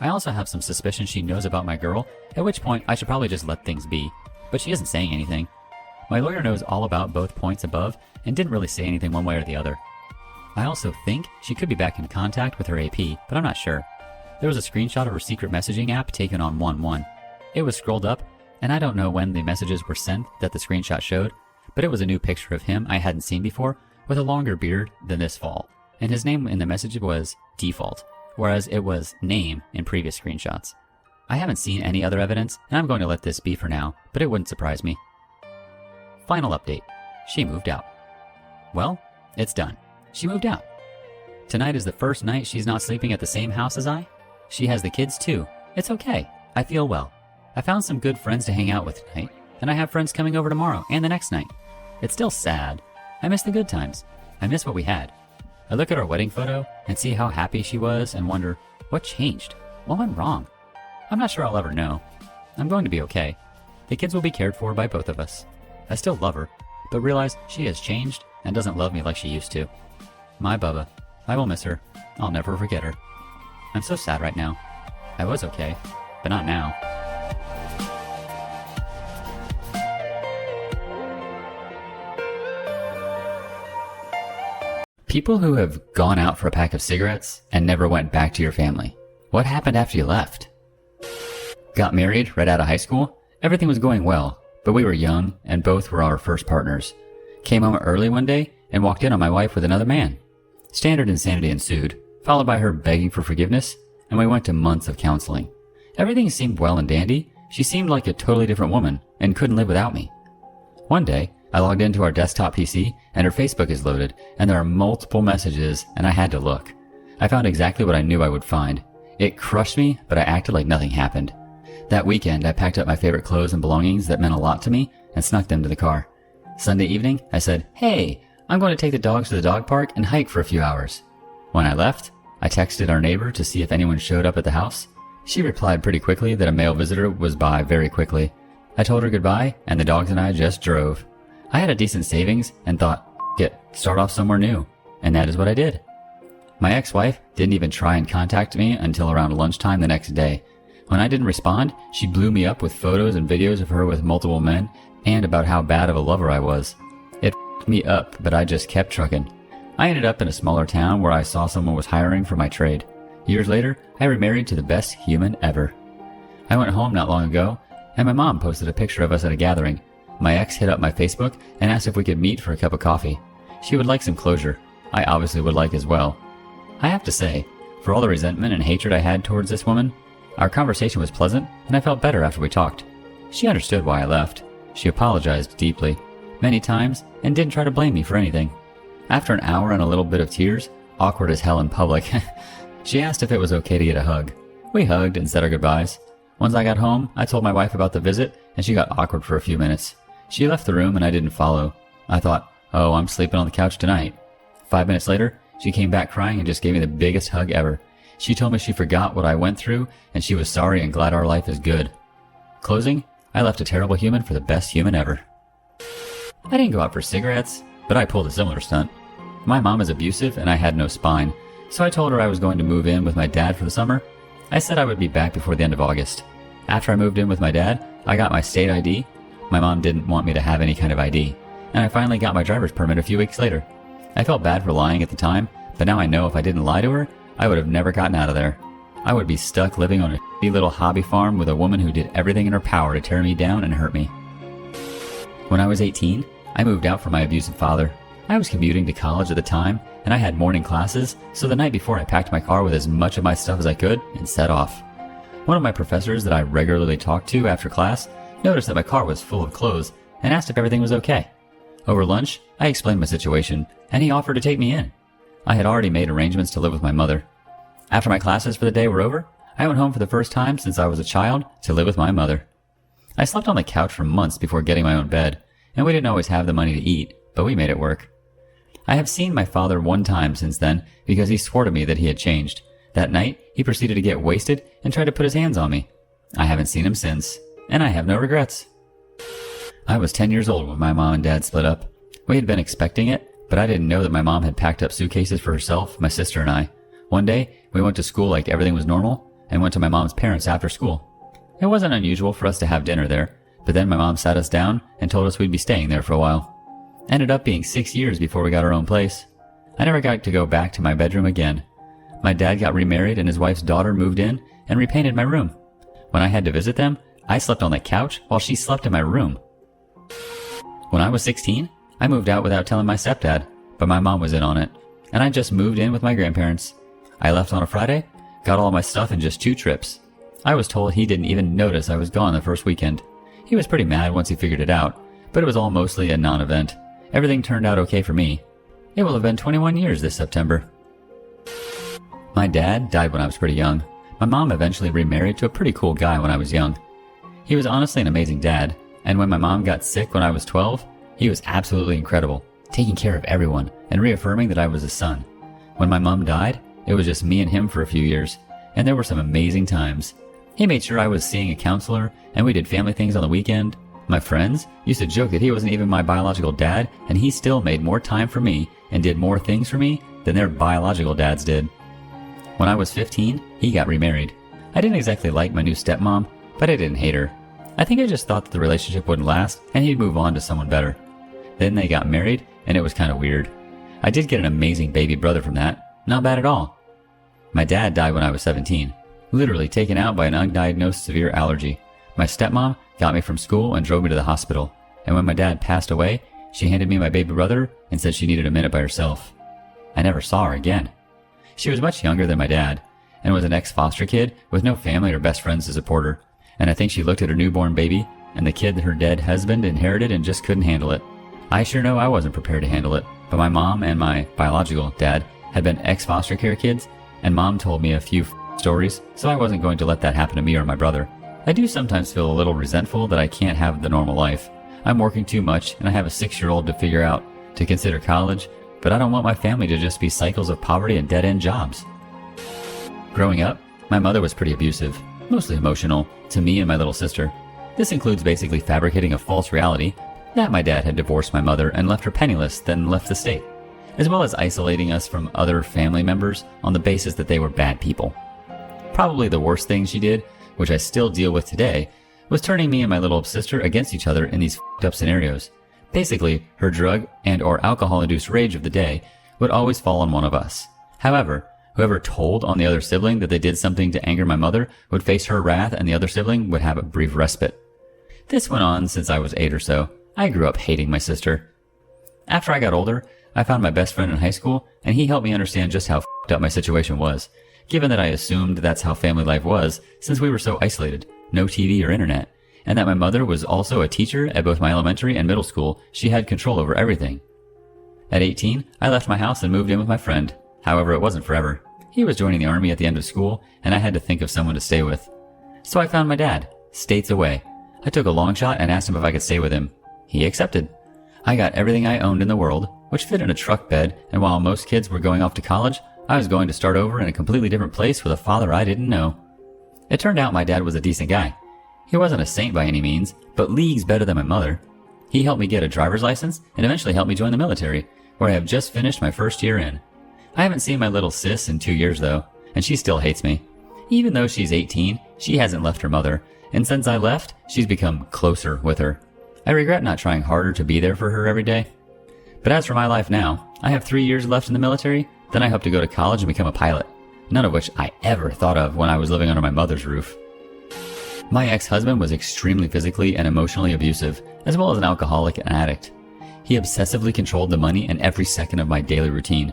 Speaker 1: I also have some suspicion she knows about my girl, at which point I should probably just let things be, but she isn't saying anything. My lawyer knows all about both points above and didn't really say anything one way or the other. I also think she could be back in contact with her AP, but I'm not sure. There was a screenshot of her secret messaging app taken on 1/1. It was scrolled up, and I don't know when the messages were sent that the screenshot showed, but it was a new picture of him I hadn't seen before with a longer beard than this fall, and his name in the message was Default, whereas it was Name in previous screenshots. I haven't seen any other evidence, and I'm going to let this be for now, but it wouldn't surprise me. Final update. She moved out. Well, it's done. She moved out. Tonight is the first night she's not sleeping at the same house as I. She has the kids too. It's okay. I feel well. I found some good friends to hang out with tonight, and I have friends coming over tomorrow and the next night. It's still sad. I miss the good times. I miss what we had. I look at our wedding photo and see how happy she was and wonder, what changed? What went wrong? I'm not sure I'll ever know. I'm going to be okay. The kids will be cared for by both of us. I still love her, but realize she has changed and doesn't love me like she used to. My Bubba. I will miss her. I'll never forget her. I'm so sad right now. I was okay, but not now. People who have gone out for a pack of cigarettes and never went back to your family. What happened after you left? Got married right out of high school. Everything was going well, but we were young and both were our first partners. Came home early one day and walked in on my wife with another man. Standard insanity ensued. followed by her begging for forgiveness, and we went to months of counseling. Everything seemed well and dandy. She seemed like a totally different woman and couldn't live without me. One day, I logged into our desktop PC and her Facebook is loaded and there are multiple messages and I had to look. I found exactly what I knew I would find. It crushed me, but I acted like nothing happened. That weekend, I packed up my favorite clothes and belongings that meant a lot to me and snuck them to the car. Sunday evening, I said, "Hey, I'm going to take the dogs to the dog park and hike for a few hours." When I left, I texted our neighbor to see if anyone showed up at the house. She replied pretty quickly that a male visitor was by very quickly. I told her goodbye, and the dogs and I just drove. I had a decent savings and thought, start off somewhere new. And that is what I did. My ex-wife didn't even try and contact me until around lunchtime the next day. When I didn't respond, she blew me up with photos and videos of her with multiple men and about how bad of a lover I was. It f***ed me up, but I just kept trucking. I ended up in a smaller town where I saw someone was hiring for my trade. Years later, I remarried to the best human ever. I went home not long ago, and my mom posted a picture of us at a gathering. My ex hit up my Facebook and asked if we could meet for a cup of coffee. She would like some closure. I obviously would like as well. I have to say, for all the resentment and hatred I had towards this woman, our conversation was pleasant and I felt better after we talked. She understood why I left. She apologized deeply, many times, and didn't try to blame me for anything. After an hour and a little bit of tears, awkward as hell in public, she asked if it was okay to get a hug. We hugged and said our goodbyes. Once I got home, I told my wife about the visit and she got awkward for a few minutes. She left the room and I didn't follow. I thought, oh, I'm sleeping on the couch tonight. 5 minutes later, she came back crying and just gave me the biggest hug ever. She told me she forgot what I went through and she was sorry and glad our life is good. Closing, I left a terrible human for the best human ever. I didn't go out for cigarettes, but I pulled a similar stunt. My mom is abusive and I had no spine, so I told her I was going to move in with my dad for the summer. I said I would be back before the end of August. After I moved in with my dad, I got my state ID. My mom didn't want me to have any kind of ID, and I finally got my driver's permit a few weeks later. I felt bad for lying at the time, but now I know if I didn't lie to her, I would have never gotten out of there. I would be stuck living on a shitty little hobby farm with a woman who did everything in her power to tear me down and hurt me. When I was 18, I moved out from my abusive father. I was commuting to college at the time, and I had morning classes, so the night before I packed my car with as much of my stuff as I could and set off. One of my professors that I regularly talked to after class noticed that my car was full of clothes and asked if everything was okay. Over lunch, I explained my situation, and he offered to take me in. I had already made arrangements to live with my mother. After my classes for the day were over, I went home for the first time since I was a child to live with my mother. I slept on the couch for months before getting my own bed, and we didn't always have the money to eat, but we made it work. I have seen my father one time since then because he swore to me that he had changed. That night, he proceeded to get wasted and tried to put his hands on me. I haven't seen him since, and I have no regrets. I was 10 years old when my mom and dad split up. We had been expecting it, but I didn't know that my mom had packed up suitcases for herself, my sister, and I. One day, we went to school like everything was normal and went to my mom's parents after school. It wasn't unusual for us to have dinner there, but then my mom sat us down and told us we'd be staying there for a while. Ended up being 6 years before we got our own place. I never got to go back to my bedroom again. My dad got remarried and his wife's daughter moved in and repainted my room. When I had to visit them, I slept on the couch while she slept in my room. When I was 16, I moved out without telling my stepdad, but my mom was in on it, and I just moved in with my grandparents. I left on a Friday, got all my stuff in just 2 trips. I was told he didn't even notice I was gone the first weekend. He was pretty mad once he figured it out, but it was all mostly a non-event. Everything turned out okay for me. It will have been 21 years this September. My dad died when I was pretty young. My mom eventually remarried to a pretty cool guy when I was young. He was honestly an amazing dad, and when my mom got sick when I was 12, he was absolutely incredible, taking care of everyone and reaffirming that I was his son. When my mom died, it was just me and him for a few years, and there were some amazing times. He made sure I was seeing a counselor, and we did family things on the weekend. My friends used to joke that he wasn't even my biological dad, and he still made more time for me and did more things for me than their biological dads did. When I was 15, he got remarried. I didn't exactly like my new stepmom, but I didn't hate her. I think I just thought that the relationship wouldn't last and he'd move on to someone better. Then they got married, and it was kind of weird. I did get an amazing baby brother from that. Not bad at all. My dad died when I was 17, literally taken out by an undiagnosed severe allergy. My stepmom got me from school and drove me to the hospital, and when my dad passed away, she handed me my baby brother and said she needed a minute by herself. I never saw her again. She was much younger than my dad, and was an ex-foster kid with no family or best friends to support her. And I think she looked at her newborn baby and the kid that her dead husband inherited and just couldn't handle it. I sure know I wasn't prepared to handle it, but my mom and my biological dad had been ex-foster care kids, and mom told me a few stories, so I wasn't going to let that happen to me or my brother. I do sometimes feel a little resentful that I can't have the normal life. I'm working too much, and I have a 6-year-old to figure out to consider college, but I don't want my family to just be cycles of poverty and dead-end jobs. Growing up, my mother was pretty abusive, mostly emotional, to me and my little sister. This includes basically fabricating a false reality that my dad had divorced my mother and left her penniless, then left the state, as well as isolating us from other family members on the basis that they were bad people. Probably the worst thing she did, which I still deal with today, was turning me and my little sister against each other in these f***ed up scenarios. Basically, her drug and or alcohol-induced rage of the day would always fall on one of us. However, whoever told on the other sibling that they did something to anger my mother would face her wrath, and the other sibling would have a brief respite. This went on since I was 8 or so. I grew up hating my sister. After I got older, I found my best friend in high school, and he helped me understand just how f***ed up my situation was, given that I assumed that's how family life was since we were so isolated, no TV or internet, and that my mother was also a teacher at both my elementary and middle school. She had control over everything. At 18, I left my house and moved in with my friend. However, it wasn't forever. He was joining the army at the end of school, and I had to think of someone to stay with. So I found my dad, states away. I took a long shot and asked him if I could stay with him. He accepted. I got everything I owned in the world, which fit in a truck bed, and while most kids were going off to college, I was going to start over in a completely different place with a father I didn't know. It turned out my dad was a decent guy. He wasn't a saint by any means, but leagues better than my mother. He helped me get a driver's license and eventually helped me join the military, where I have just finished my first year in. I haven't seen my little sis in 2 years though, and she still hates me. Even though she's 18, she hasn't left her mother, and since I left, she's become closer with her. I regret not trying harder to be there for her every day. But as for my life now, I have 3 years left in the military, then I hope to go to college and become a pilot, none of which I ever thought of when I was living under my mother's roof. My ex-husband was extremely physically and emotionally abusive, as well as an alcoholic and addict. He obsessively controlled the money and every second of my daily routine.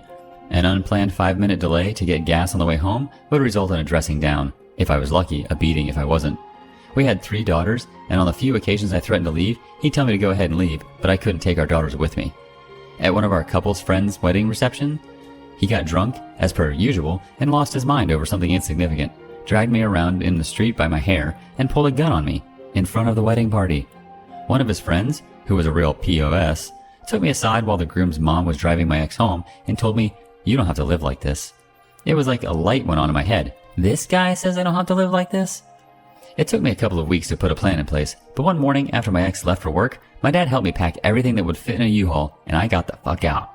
Speaker 1: An unplanned 5-minute delay to get gas on the way home would result in a dressing down. If I was lucky, a beating if I wasn't. We had 3 daughters, and on the few occasions I threatened to leave, he'd tell me to go ahead and leave, but I couldn't take our daughters with me. At one of our couple's friends' wedding reception, he got drunk, as per usual, and lost his mind over something insignificant, dragged me around in the street by my hair, and pulled a gun on me, in front of the wedding party. One of his friends, who was a real POS, took me aside while the groom's mom was driving my ex home and told me, "You don't have to live like this." It was like a light went on in my head. This guy says I don't have to live like this? It took me a couple of weeks to put a plan in place, but one morning after my ex left for work, my dad helped me pack everything that would fit in a U-Haul, and I got the fuck out.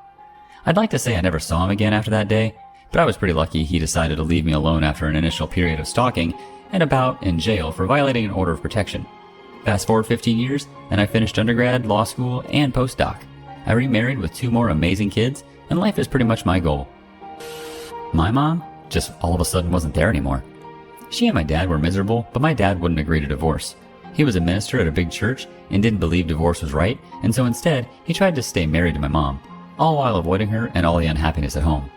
Speaker 1: I'd like to say I never saw him again after that day, but I was pretty lucky he decided to leave me alone after an initial period of stalking and about in jail for violating an order of protection. Fast forward 15 years, and I finished undergrad, law school, and postdoc. I remarried with 2 more amazing kids, and life is pretty much my goal. My mom just all of a sudden wasn't there anymore. She and my dad were miserable, but my dad wouldn't agree to divorce. He was a minister at a big church and didn't believe divorce was right, and so instead, he tried to stay married to my mom, all while avoiding her and all the unhappiness at home.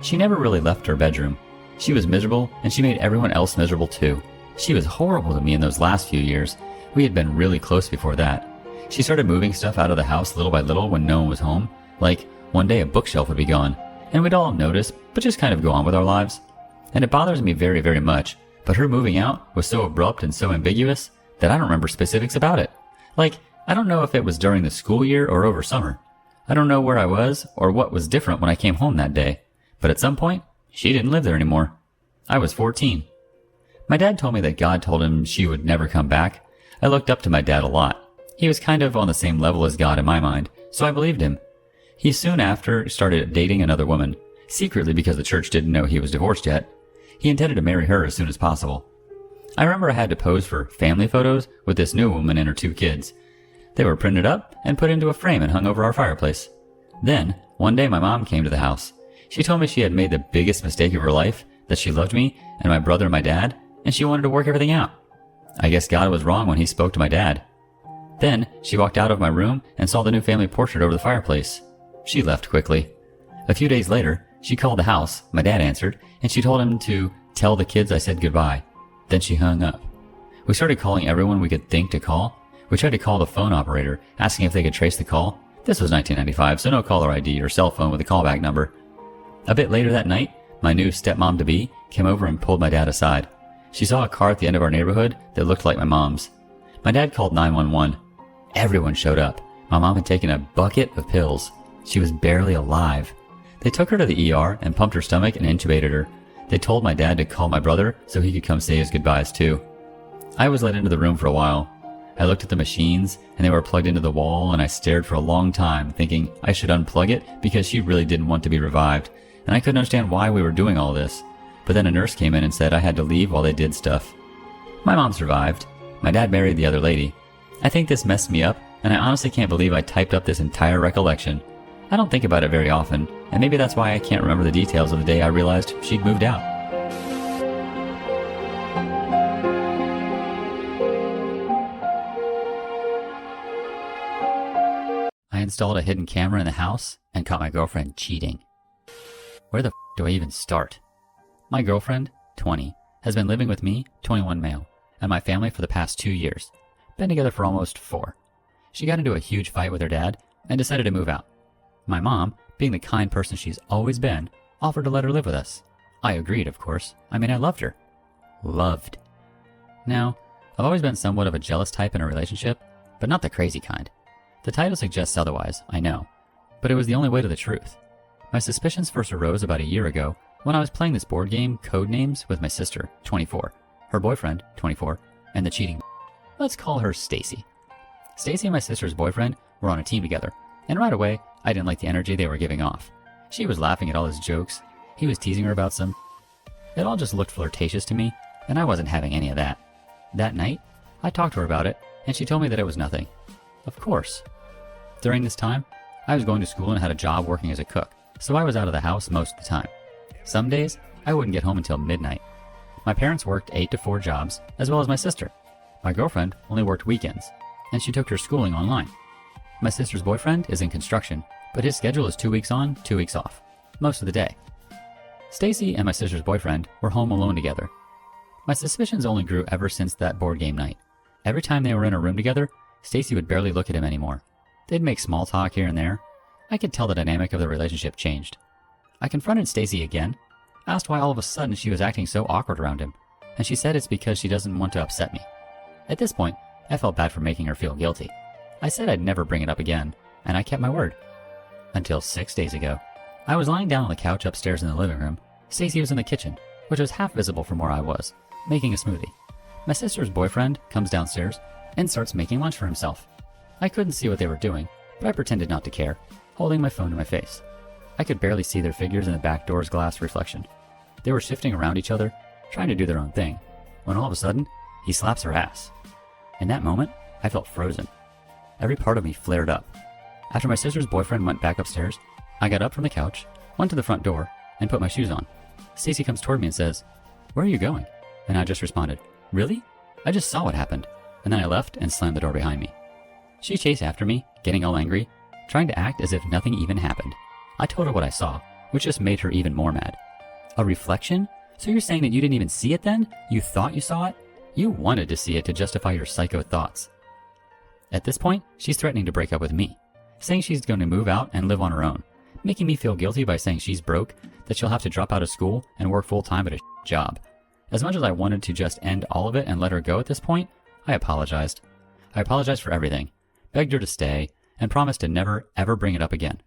Speaker 1: She never really left her bedroom. She was miserable, and she made everyone else miserable too. She was horrible to me in those last few years. We had been really close before that. She started moving stuff out of the house little by little when no one was home. Like, one day a bookshelf would be gone, and we'd all notice, but just kind of go on with our lives. And it bothers me very, very much, but her moving out was so abrupt and so ambiguous that I don't remember specifics about it. Like, I don't know if it was during the school year or over summer. I don't know where I was or what was different when I came home that day. But at some point, she didn't live there anymore. I was 14. My dad told me that God told him she would never come back. I looked up to my dad a lot. He was kind of on the same level as God in my mind, so I believed him. He soon after started dating another woman, secretly because the church didn't know he was divorced yet. He intended to marry her as soon as possible. I remember I had to pose for family photos with this new woman and her 2 kids. They were printed up and put into a frame and hung over our fireplace. Then, one day my mom came to the house. She told me she had made the biggest mistake of her life, that she loved me and my brother and my dad, and she wanted to work everything out. I guess God was wrong when he spoke to my dad. Then, she walked out of my room and saw the new family portrait over the fireplace. She left quickly. A few days later, She called the house, my dad answered, and she told him to tell the kids I said goodbye. Then she hung up. We started calling everyone we could think to call. We tried to call the phone operator, asking if they could trace the call. This was 1995, so no caller ID or cell phone with a callback number. A bit later that night, my new stepmom-to-be came over and pulled my dad aside. She saw a car at the end of our neighborhood that looked like my mom's. My dad called 911. Everyone showed up. My mom had taken a bucket of pills. She was barely alive. They took her to the ER and pumped her stomach and intubated her. They told my dad to call my brother so he could come say his goodbyes too. I was let into the room for a while. I looked at the machines and they were plugged into the wall, and I stared for a long time thinking I should unplug it because she really didn't want to be revived, and I couldn't understand why we were doing all this. But then a nurse came in and said I had to leave while they did stuff. My mom survived. My dad married the other lady. I think this messed me up, and I honestly can't believe I typed up this entire recollection. I don't think about it very often, and maybe that's why I can't remember the details of the day I realized she'd moved out. I installed a hidden camera in the house and caught my girlfriend cheating. Where the f do I even start? My girlfriend, 20, has been living with me, 21 male, and my family for the past 2 years. Been together for almost 4. She got into a huge fight with her dad and decided to move out. My mom, being the kind person she's always been, offered to let her live with us. I agreed, of course. I loved her. Loved. Now, I've always been somewhat of a jealous type in a relationship, but not the crazy kind. The title suggests otherwise, I know, but it was the only way to the truth. My suspicions first arose about a year ago when I was playing this board game, Codenames, with my sister, 24, her boyfriend, 24, and the cheating. Let's call her Stacy. Stacy and my sister's boyfriend were on a team together, and right away, I didn't like the energy they were giving off. She was laughing at all his jokes, he was teasing her about some. It all just looked flirtatious to me, and I wasn't having any of that. That night, I talked to her about it, and she told me that it was nothing. Of course. During this time, I was going to school and had a job working as a cook, so I was out of the house most of the time. Some days, I wouldn't get home until midnight. My parents worked 8 to 4 jobs, as well as my sister. My girlfriend only worked weekends, and she took her schooling online. My sister's boyfriend is in construction, but his schedule is 2 weeks on, 2 weeks off, most of the day. Stacy and my sister's boyfriend were home alone together. My suspicions only grew ever since that board game night. Every time they were in a room together, Stacy would barely look at him anymore. They'd make small talk here and there. I could tell the dynamic of the relationship changed. I confronted Stacy again, asked why all of a sudden she was acting so awkward around him, and she said it's because she doesn't want to upset me. At this point, I felt bad for making her feel guilty. I said I'd never bring it up again, and I kept my word. Until 6 days ago. I was lying down on the couch upstairs in the living room. Stacy was in the kitchen, which was half visible from where I was, making a smoothie. My sister's boyfriend comes downstairs and starts making lunch for himself. I couldn't see what they were doing, but I pretended not to care, holding my phone to my face. I could barely see their figures in the back door's glass reflection. They were shifting around each other, trying to do their own thing, when all of a sudden, he slaps her ass. In that moment, I felt frozen. Every part of me flared up. After my sister's boyfriend went back upstairs, I got up from the couch, went to the front door, and put my shoes on. Stacy comes toward me and says, "Where are you going?" And I just responded, "Really? I just saw what happened." And then I left and slammed the door behind me. She chased after me, getting all angry, trying to act as if nothing even happened. I told her what I saw, which just made her even more mad. A reflection? So you're saying that you didn't even see it then? You thought you saw it? You wanted to see it to justify your psycho thoughts. At this point, she's threatening to break up with me, saying she's going to move out and live on her own, making me feel guilty by saying she's broke, that she'll have to drop out of school and work full-time at a job. As much as I wanted to just end all of it and let her go at this point, I apologized. I apologized for everything, begged her to stay, and promised to never, ever bring it up again.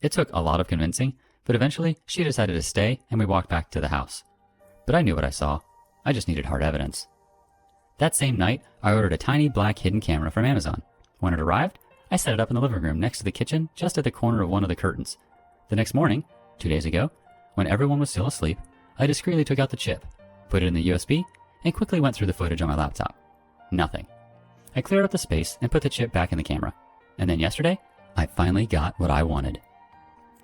Speaker 1: It took a lot of convincing, but eventually she decided to stay and we walked back to the house. But I knew what I saw. I just needed hard evidence. That same night, I ordered a tiny black hidden camera from Amazon. When it arrived, I set it up in the living room next to the kitchen, just at the corner of one of the curtains. The next morning, 2 days ago, when everyone was still asleep, I discreetly took out the chip, put it in the USB, and quickly went through the footage on my laptop. Nothing. I cleared up the space and put the chip back in the camera. And then yesterday, I finally got what I wanted.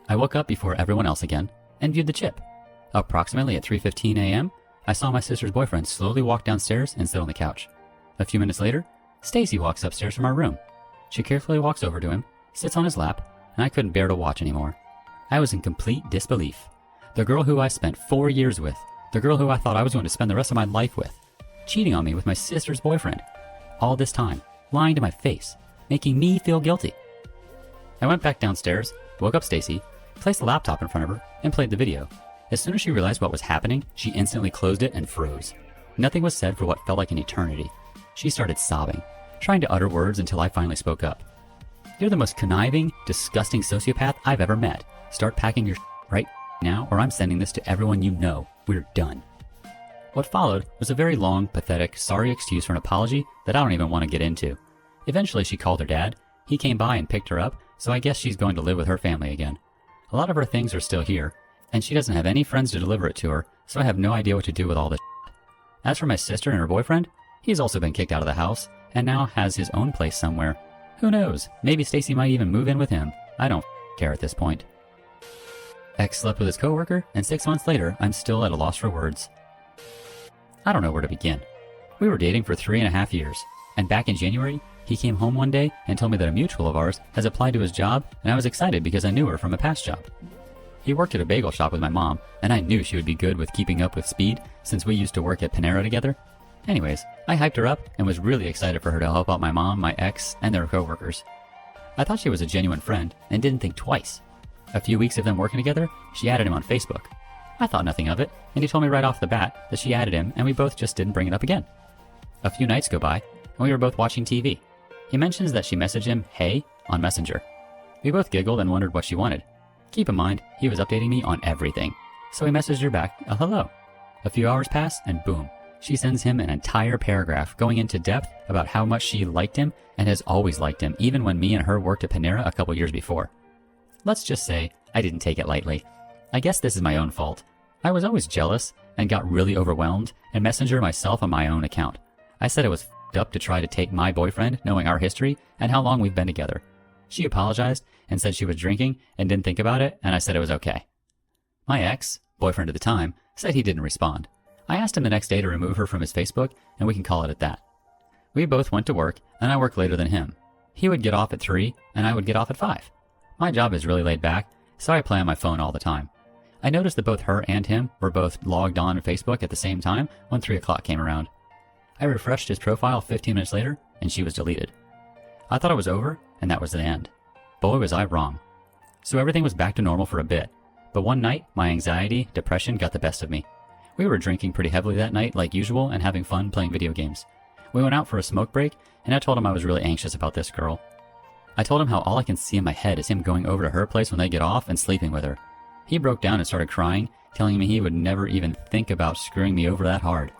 Speaker 1: I woke up before everyone else again and viewed the chip. Approximately at 3:15 a.m., I saw my sister's boyfriend slowly walk downstairs and sit on the couch. A few minutes later, Stacy walks upstairs from our room. She carefully walks over to him, sits on his lap, and I couldn't bear to watch anymore. I was in complete disbelief. The girl who I spent 4 years with. The girl who I thought I was going to spend the rest of my life with. Cheating on me with my sister's boyfriend. All this time, lying to my face, making me feel guilty. I went back downstairs, woke up Stacy, placed the laptop in front of her, and played the video. As soon as she realized what was happening, she instantly closed it and froze. Nothing was said for what felt like an eternity. She started sobbing, trying to utter words until I finally spoke up. You're the most conniving, disgusting sociopath I've ever met. Start packing your right now, or I'm sending this to everyone you know. We're done. What followed was a very long, pathetic, sorry excuse for an apology that I don't even want to get into. Eventually, she called her dad. He came by and picked her up, so I guess she's going to live with her family again. A lot of her things are still here, and she doesn't have any friends to deliver it to her, so I have no idea what to do with all this. As for my sister and her boyfriend, he's also been kicked out of the house, and now has his own place somewhere. Who knows? Maybe Stacy might even move in with him. I don't care at this point. X slept with his coworker, and 6 months later, I'm still at a loss for words. I don't know where to begin. We were dating for 3.5 years, and back in January, he came home one day and told me that a mutual of ours has applied to his job, and I was excited because I knew her from a past job. He worked at a bagel shop with my mom, and I knew she would be good with keeping up with speed since we used to work at Panera together. Anyways, I hyped her up and was really excited for her to help out my mom, my ex, and their coworkers. I thought she was a genuine friend and didn't think twice. A few weeks of them working together, she added him on Facebook. I thought nothing of it, and he told me right off the bat that she added him and we both just didn't bring it up again. A few nights go by, and we were both watching TV. He mentions that she messaged him, "Hey," on Messenger. We both giggled and wondered what she wanted. Keep in mind, he was updating me on everything, so he messaged her back a hello. A few hours pass, and boom, she sends him an entire paragraph going into depth about how much she liked him and has always liked him, even when me and her worked at Panera a couple years before. Let's just say I didn't take it lightly. I guess this is my own fault. I was always jealous and got really overwhelmed and messenger myself on my own account. I said it was f***ed up to try to take my boyfriend, knowing our history and how long we've been together. She apologized and said she was drinking and didn't think about it, and I said it was okay. My ex, boyfriend at the time, said he didn't respond. I asked him the next day to remove her from his Facebook, and we can call it at that. We both went to work, and I worked later than him. He would get off at 3, and I would get off at 5. My job is really laid back, so I play on my phone all the time. I noticed that both her and him were both logged on to Facebook at the same time when 3 o'clock came around. I refreshed his profile 15 minutes later, and she was deleted. I thought it was over, and that was the end. Boy, was I wrong. So everything was back to normal for a bit, but one night, my anxiety, depression got the best of me. We were drinking pretty heavily that night like usual and having fun playing video games. We went out for a smoke break, and I told him I was really anxious about this girl. I told him how all I can see in my head is him going over to her place when they get off and sleeping with her. He broke down and started crying, telling me he would never even think about screwing me over that hard.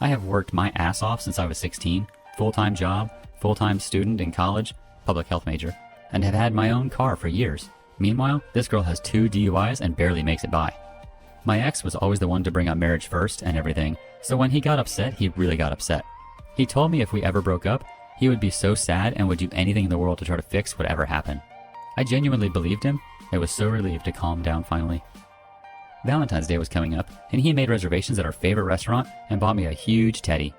Speaker 1: I have worked my ass off since I was 16, full-time job, full-time student in college, public health major, and have had my own car for years. Meanwhile, this girl has 2 DUIs and barely makes it by. My ex was always the one to bring up marriage first and everything, so when he got upset, he really got upset. He told me if we ever broke up, he would be so sad and would do anything in the world to try to fix whatever happened. I genuinely believed him. I was so relieved to calm down finally. Valentine's Day was coming up, and he made reservations at our favorite restaurant and bought me a huge teddy.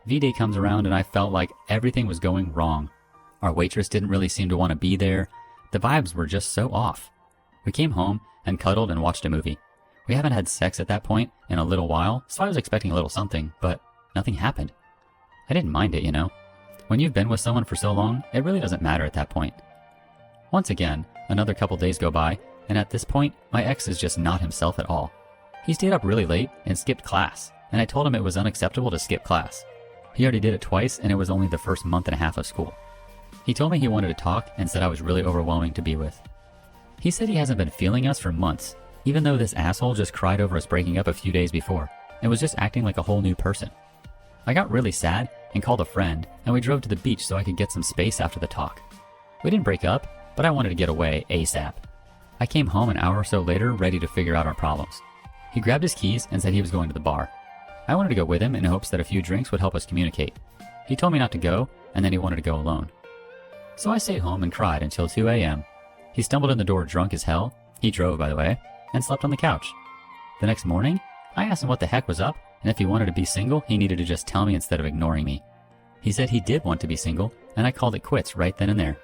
Speaker 1: V-Day comes around and I felt like everything was going wrong. Our waitress didn't really seem to want to be there. The vibes were just so off. We came home and cuddled and watched a movie. We haven't had sex at that point in a little while, so I was expecting a little something, but nothing happened. I didn't mind it, you know. When you've been with someone for so long, it really doesn't matter at that point. Once again, another couple days go by, and at this point, my ex is just not himself at all. He stayed up really late and skipped class, and I told him it was unacceptable to skip class. He already did it twice, and it was only the first month and a half of school. He told me he wanted to talk and said I was really overwhelming to be with. He said he hasn't been feeling us for months, even though this asshole just cried over us breaking up a few days before, and was just acting like a whole new person. I got really sad and called a friend, and we drove to the beach so I could get some space after the talk. We didn't break up, but I wanted to get away ASAP. I came home an hour or so later ready to figure out our problems. He grabbed his keys and said he was going to the bar. I wanted to go with him in hopes that a few drinks would help us communicate. He told me not to go, and then he wanted to go alone. So I stayed home and cried until 2 a.m. He stumbled in the door drunk as hell, he drove by the way, and slept on the couch. The next morning, I asked him what the heck was up, and if he wanted to be single, he needed to just tell me instead of ignoring me. He said he did want to be single, and I called it quits right then and there.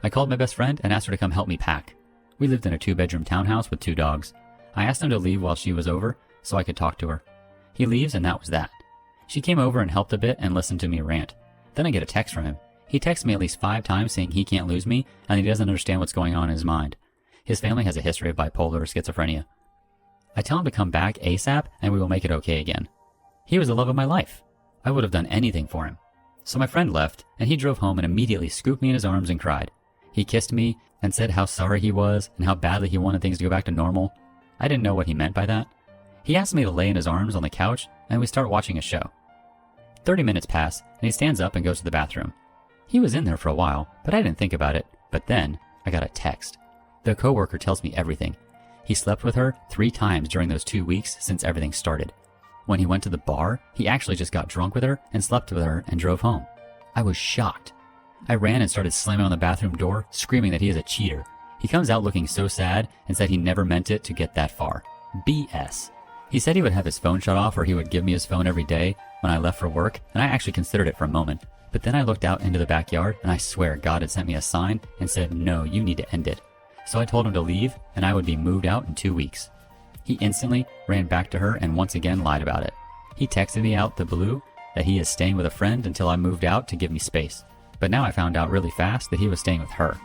Speaker 1: I called my best friend and asked her to come help me pack. We lived in a 2-bedroom townhouse with 2 dogs. I asked him to leave while she was over so I could talk to her. He leaves and that was that. She came over and helped a bit and listened to me rant. Then I get a text from him. He texts me at least 5 times saying he can't lose me and he doesn't understand what's going on in his mind. His family has a history of bipolar or schizophrenia. I tell him to come back ASAP and we will make it okay again. He was the love of my life. I would have done anything for him. So my friend left and he drove home and immediately scooped me in his arms and cried. He kissed me and said how sorry he was and how badly he wanted things to go back to normal. I didn't know what he meant by that. He asked me to lay in his arms on the couch and we start watching a show. 30 minutes pass and he stands up and goes to the bathroom. He was in there for a while, but I didn't think about it. But then I got a text. The coworker tells me everything. He slept with her 3 times during those 2 weeks since everything started. When he went to the bar, he actually just got drunk with her and slept with her and drove home. I was shocked. I ran and started slamming on the bathroom door, screaming that he is a cheater. He comes out looking so sad and said he never meant it to get that far. BS. He said he would have his phone shut off or he would give me his phone every day when I left for work, and I actually considered it for a moment. But then I looked out into the backyard and I swear God had sent me a sign and said, no, you need to end it. So I told him to leave and I would be moved out in 2 weeks. He instantly ran back to her and once again lied about it. He texted me out the blue that he is staying with a friend until I moved out to give me space. But now I found out really fast that he was staying with her.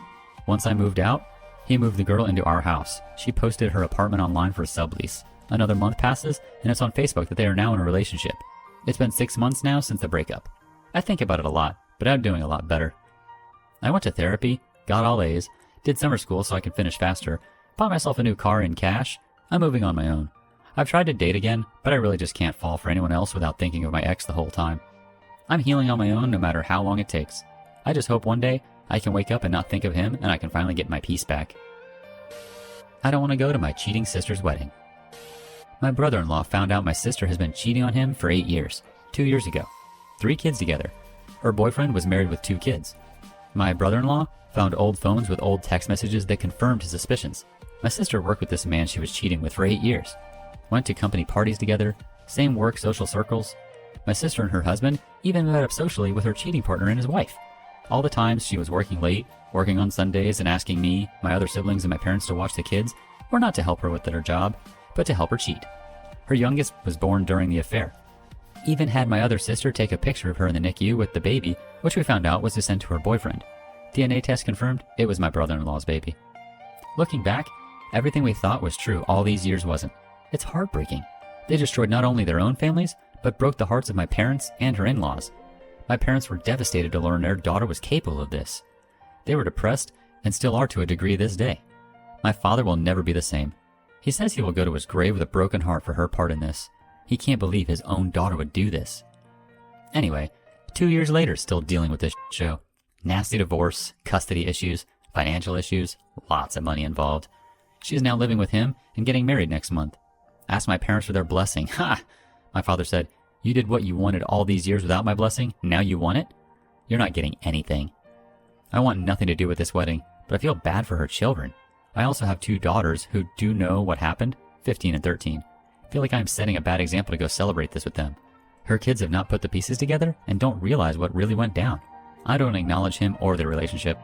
Speaker 1: Once I moved out, he moved the girl into our house. She posted her apartment online for a sublease. Another month passes and it's on Facebook that they are now in a relationship. It's been 6 months now since the breakup. I think about it a lot, but I'm doing a lot better. I went to therapy, got all A's, did summer school so I could finish faster, bought myself a new car in cash. I'm moving on my own. I've tried to date again, but I really just can't fall for anyone else without thinking of my ex the whole time. I'm healing on my own no matter how long it takes. I just hope one day I can wake up and not think of him and I can finally get my peace back. I don't want to go to my cheating sister's wedding. My brother-in-law found out my sister has been cheating on him for 8 years, 2 years ago. 3 kids together. Her boyfriend was married with 2 kids. My brother-in-law found old phones with old text messages that confirmed his suspicions. My sister worked with this man she was cheating with for 8 years. Went to company parties together, same work social circles. My sister and her husband even met up socially with her cheating partner and his wife. All the times she was working late, working on Sundays and asking me, my other siblings and my parents to watch the kids were not to help her with her job, but to help her cheat. Her youngest was born during the affair. Even had my other sister take a picture of her in the NICU with the baby, which we found out was to send to her boyfriend. DNA test confirmed it was my brother-in-law's baby. Looking back, everything we thought was true all these years wasn't. It's heartbreaking. They destroyed not only their own families, but broke the hearts of my parents and her in-laws. My parents were devastated to learn their daughter was capable of this. They were depressed and still are to a degree this day. My father will never be the same. He says he will go to his grave with a broken heart for her part in this. He can't believe his own daughter would do this. Anyway, 2 years later, still dealing with this show. Nasty divorce, custody issues, financial issues, lots of money involved. She is now living with him and getting married next month. Asked my parents for their blessing. Ha! My father said, you did what you wanted all these years without my blessing, now you want it? You're not getting anything. I want nothing to do with this wedding, but I feel bad for her children. I also have 2 daughters who do know what happened, 15 and 13. I feel like I'm setting a bad example to go celebrate this with them. Her kids have not put the pieces together and don't realize what really went down. I don't acknowledge him or their relationship.